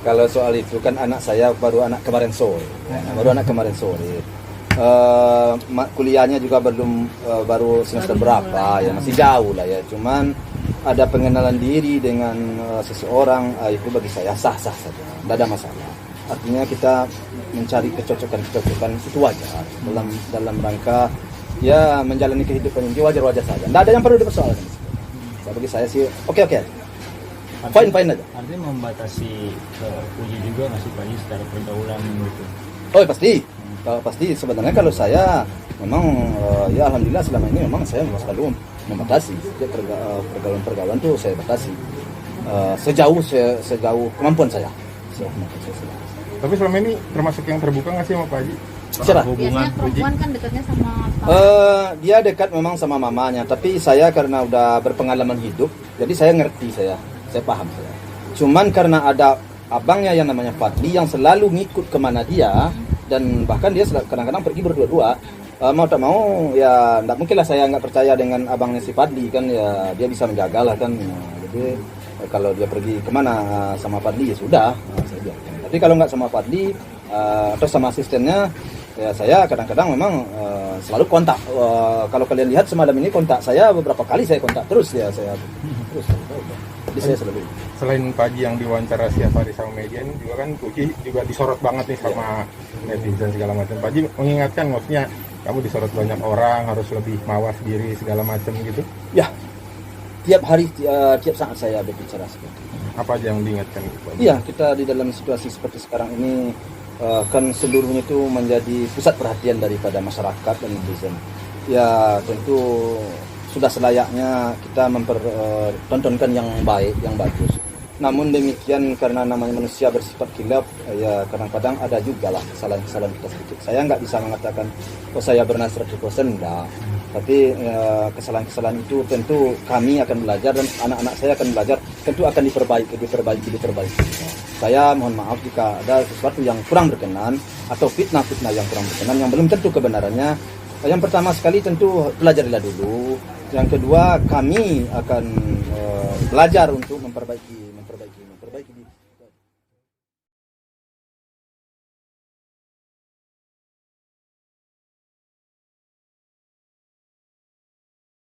Kalau soal itu kan anak saya baru anak kemarin sore. Kuliahnya juga belum baru semester berapa ya, masih jauh lah ya. Cuman ada pengenalan diri dengan seseorang, itu bagi saya sah-sah saja, tidak ada masalah. Artinya kita mencari kecocokan itu wajar dalam rangka ya menjalani kehidupan ini, wajar saja. Tidak ada yang perlu dipersoalkan. Bagi saya sih oke aja. Fine aja. Artinya membatasi uji juga masih banyak secara pergaulan gitu. Oh pasti sebenarnya kalau saya memang ya alhamdulillah selama ini memang saya selalu membatasi pergaulan tuh saya batasi sejauh kemampuan saya. Tapi selama ini termasuk yang terbuka nggak sih sama Pak Haji? Siapa? Biasanya perempuan kan dekatnya sama dia dekat memang sama mamanya, tapi saya karena udah berpengalaman hidup, jadi saya ngerti, saya paham saya. Cuman karena ada abangnya yang namanya Fadli yang selalu ngikut kemana dia, dan bahkan dia kadang-kadang pergi berdua-dua, mau tak mau ya nggak mungkin lah saya nggak percaya dengan abangnya si Fadli kan, ya dia bisa menjaga lah kan. Jadi kalau dia pergi kemana sama Fadli ya sudah, saya biarkan. Tapi kalau nggak sama Fadli atau sama asistennya, ya saya kadang-kadang memang selalu kontak. Kalau kalian lihat semalam ini kontak saya beberapa kali, saya kontak terus ya, saya terus. Jadi saya selalu. Selain Pak Haji yang diwawancara setiap hari sama media ini juga kan Puji juga disorot banget nih sama netizen segala macam. Pak Haji mengingatkan, maksudnya kamu disorot banyak orang, harus lebih mawas diri segala macam gitu. Ya, tiap hari, tiap saat saya berbicara seperti itu. Apa aja yang diingatkan Pak Haji? Iya, kita di dalam situasi seperti sekarang ini kan seluruhnya itu menjadi pusat perhatian daripada masyarakat dan netizen. Ya tentu sudah selayaknya kita mempertontonkan yang baik, yang bagus. Namun demikian karena namanya manusia bersifat khilaf, ya kadang-kadang ada juga lah kesalahan-kesalahan kita sedikit. Saya nggak bisa mengatakan saya benar 100%, enggak. Tapi kesalahan-kesalahan itu tentu kami akan belajar dan anak-anak saya akan belajar, tentu akan diperbaiki. Saya mohon maaf jika ada sesuatu yang kurang berkenan atau fitnah-fitnah yang kurang berkenan yang belum tentu kebenarannya. Yang pertama sekali tentu pelajarilah dulu. Yang kedua kami akan belajar untuk memperbaiki